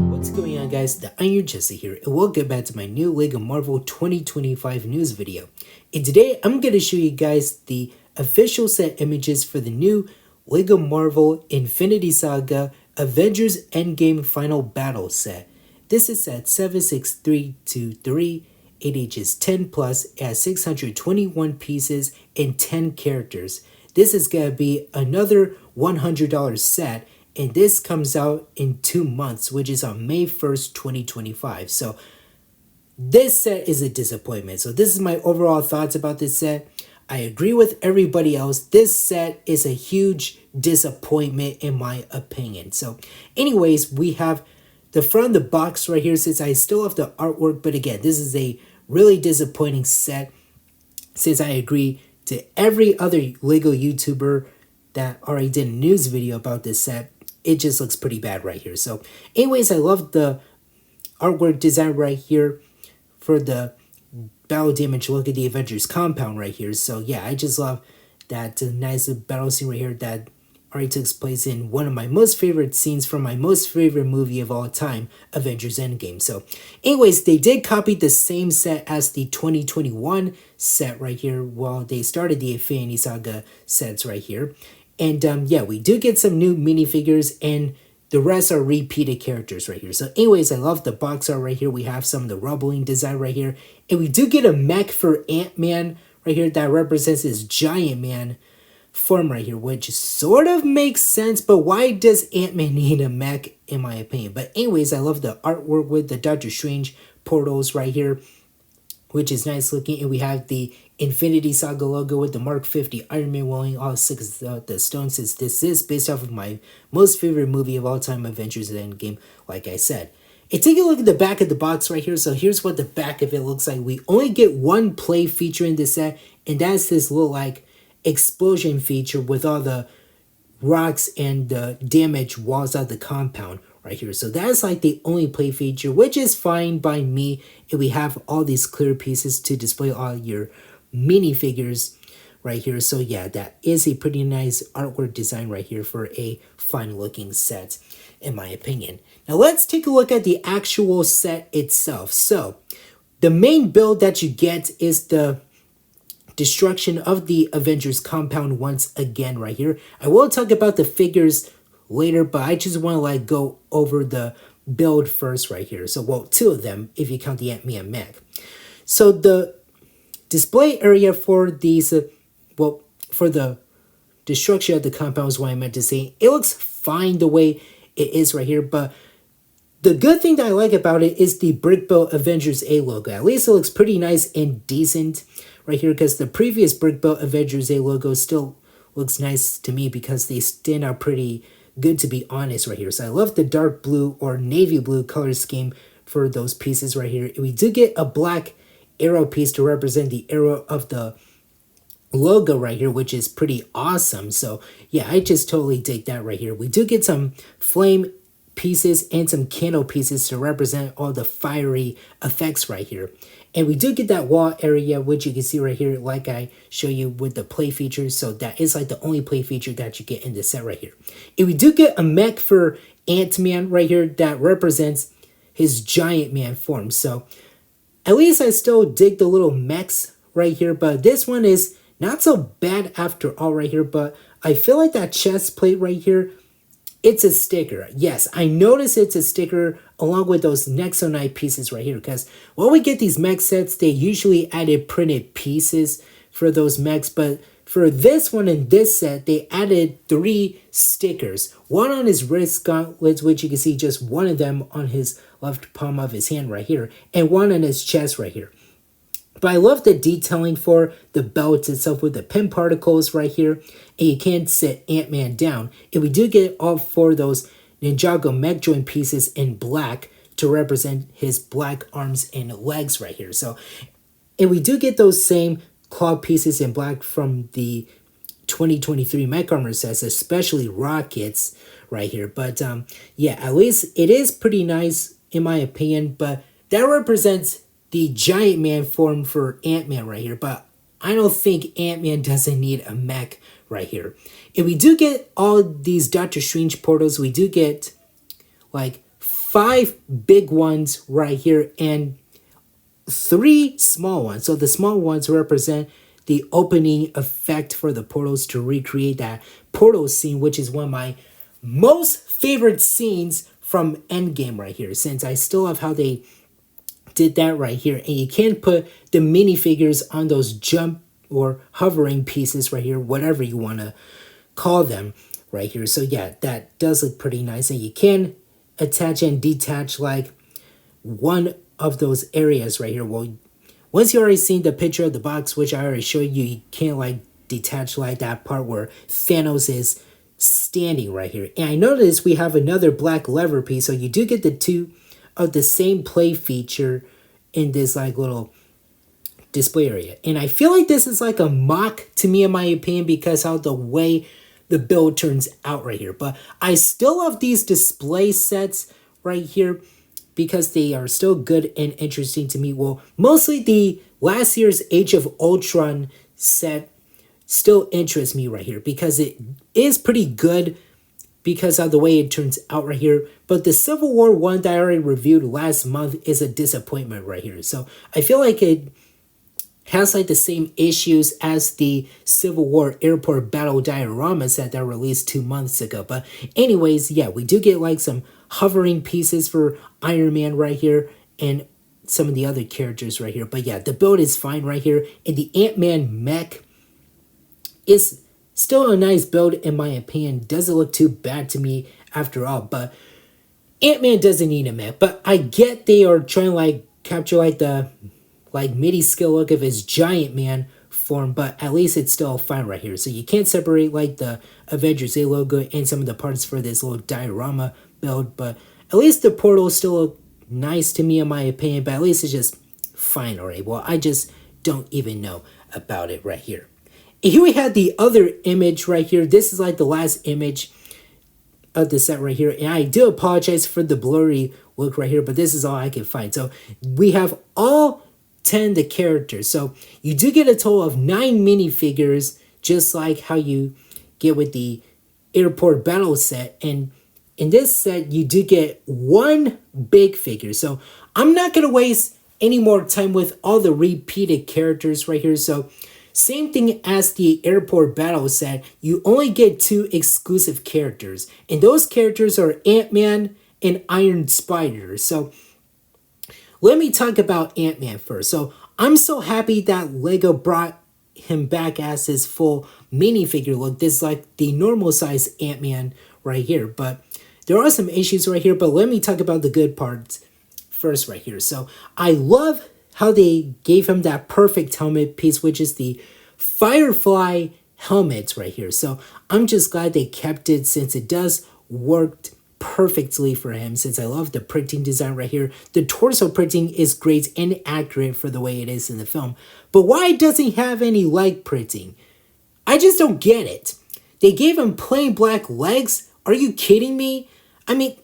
What's going on, guys? The Iron Jesse here, and welcome back to my new LEGO Marvel 2025 news video. And today I'm going to show you guys the official set images for the new LEGO Marvel Infinity Saga Avengers Endgame Final Battle set. This is set 76323. It ages 10 plus, it has 621 pieces and 10 characters. This is going to be another $100 set, and this comes out in 2 months, which is on May 1st, 2025. So this set is a disappointment. So this is my overall thoughts about this set. I agree with everybody else. This set is a huge disappointment in my opinion. So anyways, we have the front of the box right here, since I still have the artwork. But again, this is a really disappointing set, since I agree to every other LEGO YouTuber that already did a news video about this set. It just looks pretty bad right here. So anyways, I love the artwork design right here for the battle damage look at the Avengers compound right here. So yeah, I just love that nice battle scene right here that already takes place in one of my most favorite scenes from my most favorite movie of all time, Avengers Endgame. So anyways, they did copy the same set as the 2021 set right here while they started the Infinity Saga sets right here. And yeah, we do get some new minifigures, and the rest are repeated characters right here. So anyways, I love the box art right here. We have some of the rubbling design right here. And we do get a mech for Ant-Man right here that represents his giant man form right here, which sort of makes sense. But why does Ant-Man need a mech, in my opinion? But anyways, I love the artwork with the Doctor Strange portals right here, which is nice looking. And we have the Infinity Saga logo with the Mark 50 Iron Man wearing all 6 of the stones, since this is based off of my most favorite movie of all time, Avengers Endgame, like I said. And take a look at the back of the box right here. So here's what the back of it looks like. We only get one play feature in this set, and that's this little like explosion feature with all the rocks and the damaged walls of the compound right here. So that's like the only play feature, which is fine by me. And we have all these clear pieces to display all your minifigures right here. So yeah, that is a pretty nice artwork design right here for a fun looking set, in my opinion. Now let's take a look at the actual set itself. So the main build that you get is the destruction of the Avengers compound once again right here. I will talk about the figures later, but I just want to like go over the build first right here. So well, 2 of them if you count the Ant-Man mech. So the display area for these, for the destruction of the compound is what I meant to say. It looks fine the way it is right here, but the good thing that I like about it is the Brick Built Avengers A logo. At least it looks pretty nice and decent right here, because the previous Brick Built Avengers A logo still looks nice to me because they stand out pretty good, to be honest, right here. So I love the dark blue or navy blue color scheme for those pieces right here. We do get a black arrow piece to represent the arrow of the logo right here, which is pretty awesome. So yeah, I just totally dig that right here. We do get some flame pieces and some candle pieces to represent all the fiery effects right here. And we do get that wall area, which you can see right here, like I show you with the play features. So that is like the only play feature that you get in this set right here. And we do get a mech for Ant-Man right here that represents his giant man form. So at least I still dig the little mechs right here, but this one is not so bad after all right here. But I feel like that chest plate right here, it's a sticker. Yes, I notice it's a sticker along with those Nexonite pieces right here, because when we get these mech sets, they usually added printed pieces for those mechs, but for this one in this set, they added 3 stickers. One on his wrist gauntlets, which you can see just one of them on his left palm of his hand right here, and one on his chest right here. But I love the detailing for the belt itself with the pin particles right here. And you can't sit Ant-Man down. And we do get all 4 of those Ninjago mech joint pieces in black to represent his black arms and legs right here. So, and we do get those same claw pieces in black from the 2023 mech armor sets, especially Rockets right here. But yeah, at least it is pretty nice in my opinion. But that represents the giant man form for Ant-Man right here. But I don't think Ant-Man doesn't need a mech right here. If we do get all these Doctor Strange portals, we do get like 5 big ones right here and 3 small ones. So the small ones represent the opening effect for the portals to recreate that portal scene, which is one of my most favorite scenes from Endgame right here, since I still love how they did that right here. And you can put the minifigures on those jump or hovering pieces right here, whatever you want to call them right here. So yeah, that does look pretty nice. And you can attach and detach like one of those areas right here. Well, once you already seen the picture of the box, which I already showed you, you can't like detach like that part where Thanos is standing right here. And I noticed we have another black lever piece, so you do get the 2 of the same play feature in this like little display area. And I feel like this is like a mock to me in my opinion because how the way the build turns out right here. But I still love these display sets right here because they are still good and interesting to me. Well, mostly the last year's Age of Ultron set still interests me right here because it is pretty good because of the way it turns out right here. But the Civil War one that I already reviewed last month is a disappointment right here. So I feel like it has like the same issues as the Civil War airport battle diorama set that released 2 months ago. But anyways, yeah, we do get like some hovering pieces for Iron Man right here and some of the other characters right here. But yeah, the build is fine right here. And the Ant-Man mech is still a nice build in my opinion. Doesn't look too bad to me after all. But Ant-Man doesn't need a mech. But I get they are trying to like capture like the MIDI skill look of his giant man form, but at least it's still fine right here. So you can't separate like the Avengers A logo and some of the parts for this little diorama build, but at least the portals still look nice to me in my opinion, but at least it's just fine already. Well, I just don't even know about it right here. And here we have the other image right here. This is like the last image of the set right here, and I do apologize for the blurry look right here, but this is all I can find. So we have all 10 the characters. So you do get a total of 9 minifigures, just like how you get with the airport battle set. And in this set, you do get 1 big figure. So I'm not going to waste any more time with all the repeated characters right here. So same thing as the airport battle set, you only get 2 exclusive characters. And those characters are Ant-Man and Iron Spider. So let me talk about Ant-Man first. So I'm so happy that LEGO brought him back as his full minifigure look. This is like the normal size Ant-Man right here. But there are some issues right here. But let me talk about the good parts first right here. So I love how they gave him that perfect helmet piece, which is the Firefly helmet right here. So I'm just glad they kept it since it does work perfectly for him, since I love the printing design right here. The torso printing is great and accurate for the way it is in the film. But why doesn't he have any leg printing? I just don't get it. They gave him plain black legs? Are you kidding me? I mean,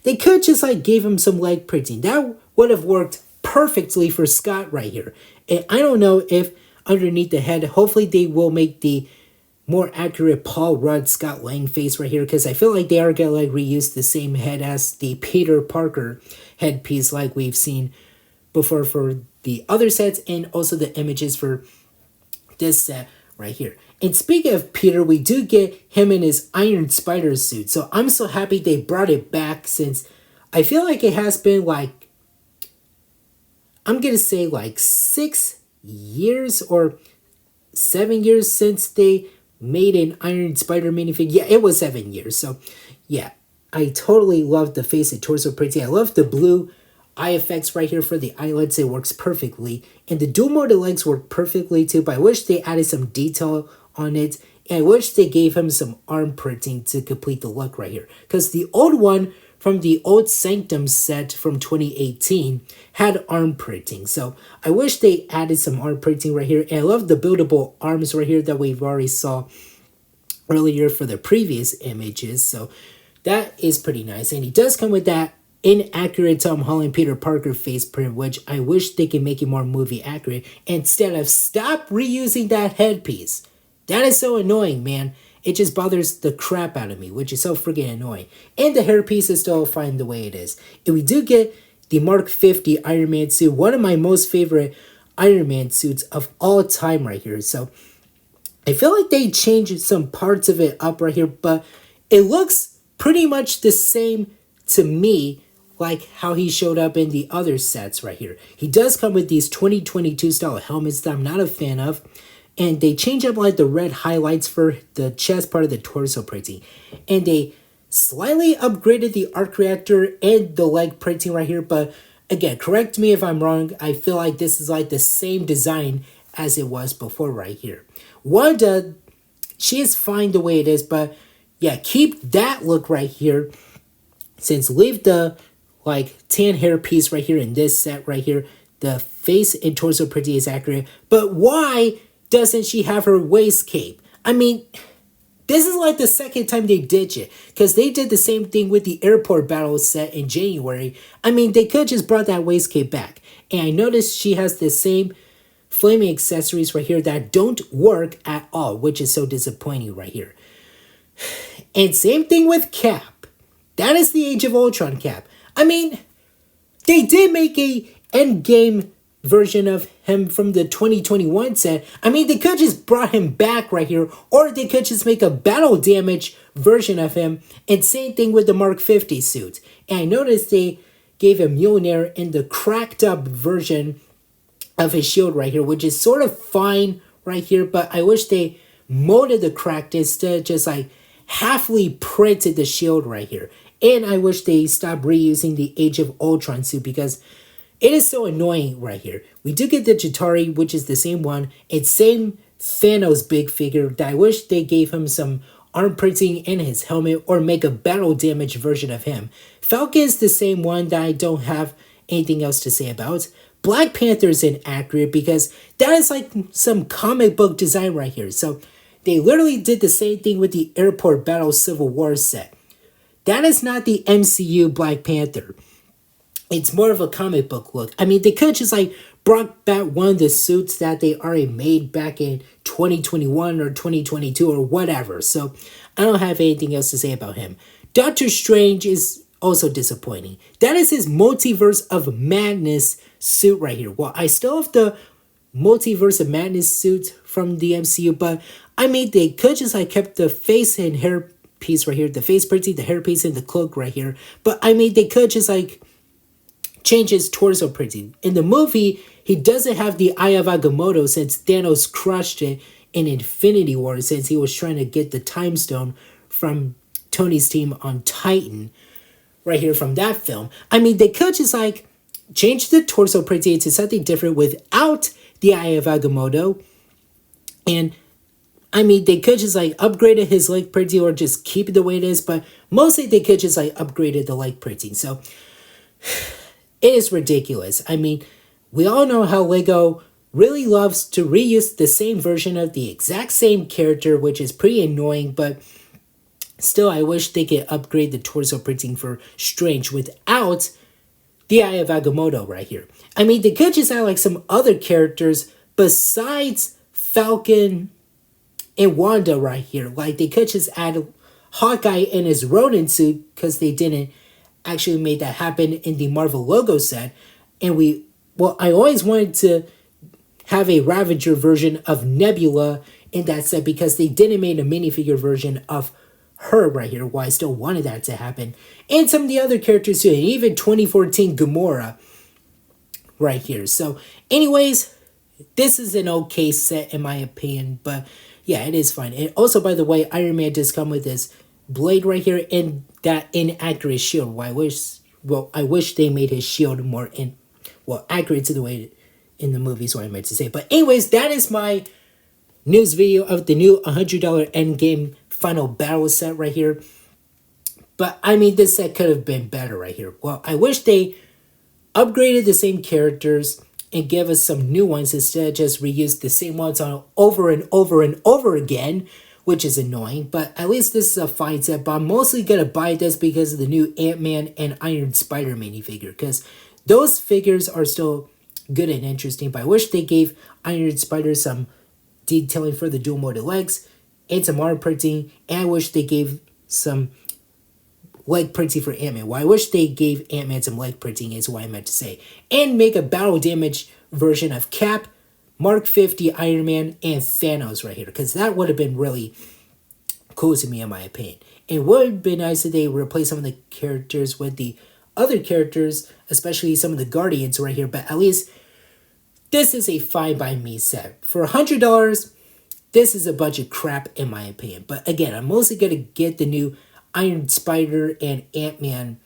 they could just like gave him some leg printing. That would have worked perfectly for Scott right here. And I don't know if underneath the head, hopefully they will make the more accurate Paul Rudd Scott Lang face right here, because I feel like they are gonna like reuse the same head as the Peter Parker headpiece like we've seen before for the other sets, and also the images for this set right here. And speaking of Peter, we do get him in his Iron Spider suit. So I'm so happy they brought it back, since I feel like it has been like, I'm gonna say like 6 years or 7 years since they made an Iron Spider minifigure. Yeah, it was 7 years. So yeah, I totally love the face and torso printing. I love the blue eye effects right here for the eyelids. It works perfectly. And the dual motor legs work perfectly too, but I wish they added some detail on it. And I wish they gave him some arm printing to complete the look right here. Because the old one from the old Sanctum set from 2018 had arm printing. So I wish they added some arm printing right here. And I love the buildable arms right here that we've already saw earlier for the previous images. So that is pretty nice. And he does come with that inaccurate Tom Holland Peter Parker face print, which I wish they could make it more movie accurate instead of stop reusing that headpiece. That is so annoying, man. It just bothers the crap out of me, which is so freaking annoying. And the hairpiece is still fine the way it is. And we do get the Mark 50 Iron Man suit, one of my most favorite Iron Man suits of all time right here. So I feel like they changed some parts of it up right here, but it looks pretty much the same to me like how he showed up in the other sets right here. He does come with these 2022 style helmets that I'm not a fan of. And they change up like the red highlights for the chest part of the torso printing. And they slightly upgraded the arc reactor and the leg printing right here. But again, correct me if I'm wrong. I feel like this is like the same design as it was before right here. Wanda, she is fine the way it is. But yeah, keep that look right here. Since leave the like tan hair piece right here in this set right here. The face and torso printing is accurate. But why doesn't she have her waist cape? I mean, this is like the second time they did it. Because they did the same thing with the airport battle set in January. I mean, they could just brought that waist cape back. And I noticed she has the same flaming accessories right here that don't work at all. Which is so disappointing right here. And same thing with Cap. That is the Age of Ultron Cap. I mean, they did make a Endgame version of him from the 2021 set. I mean, they could just brought him back right here, or they could just make a battle damage version of him. And same thing with the Mark 50 suit. And I noticed they gave him Mjolnir in the cracked up version of his shield right here, which is sort of fine right here, but I wish they molded the cracked instead of just like halfly printed the shield right here. And I wish they stopped reusing the Age of Ultron suit because it is so annoying right here. We do get the Chitauri, which is the same one. It's same Thanos big figure that I wish they gave him some arm printing in his helmet or make a battle damage version of him. Falcon is the same one that I don't have anything else to say about. Black Panther is inaccurate because that is like some comic book design right here. So they literally did the same thing with the Airport Battle Civil War set. That is not the MCU Black Panther. It's more of a comic book look. I mean, they could just like brought back one of the suits that they already made back in 2021 or 2022 or whatever. So I don't have anything else to say about him. Doctor Strange is also disappointing. That is his Multiverse of Madness suit right here. Well, I still have the Multiverse of Madness suit from the MCU, but I mean, they could just like kept the face and hair piece right here, the face printing, the hair piece, and the cloak right here. But I mean, they could just like change his torso printing. In the movie, he doesn't have the Eye of Agamotto since Thanos crushed it in Infinity War since he was trying to get the Time Stone from Tony's team on Titan right here from that film. I mean, they could just like change the torso printing to something different without the Eye of Agamotto. And I mean, they could just like upgraded his leg printing or just keep it the way it is, but mostly they could just like upgraded the leg printing. So it is ridiculous. I mean, we all know how Lego really loves to reuse the same version of the exact same character, which is pretty annoying, but still, I wish they could upgrade the torso printing for Strange without the Eye of Agamotto right here. I mean, they could just add like some other characters besides Falcon and Wanda right here. Like, they could just add Hawkeye in his Ronin suit because they didn't actually make that happen in the Marvel logo set. And I always wanted to have a Ravager version of Nebula in that set because they didn't make a minifigure version of her right here. Well, I still wanted that to happen. And some of the other characters too. And even 2014 Gamora right here. So anyways, this is an okay set in my opinion. But yeah, it is fine. And also, by the way, Iron Man does come with this blade right here and that inaccurate shield. I wish they made his shield more accurate to the way in the movies, what I meant to say. But anyways, that is my news video of the new $100 Endgame final battle set right here. But I mean, this set could have been better right here. Well, I wish they upgraded the same characters and give us some new ones instead of just reuse the same ones on over and over and over again, which is annoying, but at least this is a fine set. But I'm mostly gonna buy this because of the new Ant-Man and Iron Spider minifigure, because those figures are still good and interesting, but I wish they gave Iron Spider some detailing for the dual molded legs and some arm printing, and I wish they gave some leg printing for Ant-Man. Well, I wish they gave Ant-Man some leg printing is what I meant to say. And make a battle damage version of Cap, Mark 50 Iron Man, and Thanos right here, because that would have been really cool to me in my opinion. It would have been nice if they replace some of the characters with the other characters, especially some of the Guardians right here, but at least this is a fine by me set. For $100, this is a bunch of crap in my opinion. But again, I'm mostly going to get the new Iron Spider and Ant-Man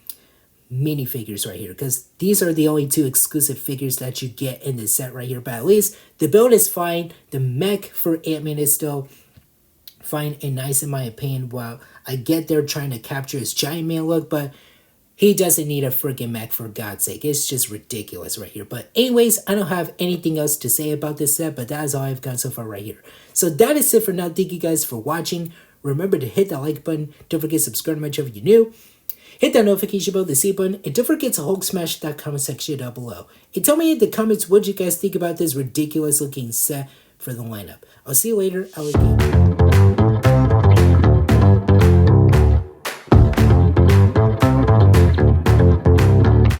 minifigures right here, because these are the only two exclusive figures that you get in this set right here. But at least the build is fine. The mech for Ant-Man is still fine and nice in my opinion. While I get they're trying to capture his giant man look, but he doesn't need a freaking mech, for God's sake. It's just ridiculous right here. But anyways, I don't have anything else to say about this set, but that is all I've got so far right here. So that is it for now. Thank you guys for watching. Remember to hit that like button. Don't forget to subscribe to my channel if you're new. Hit that notification bell, the C button, and don't forget to Hulk smash that comment section down below. And tell me in the comments what you guys think about this ridiculous looking set for the lineup. I'll see you later. Alligator.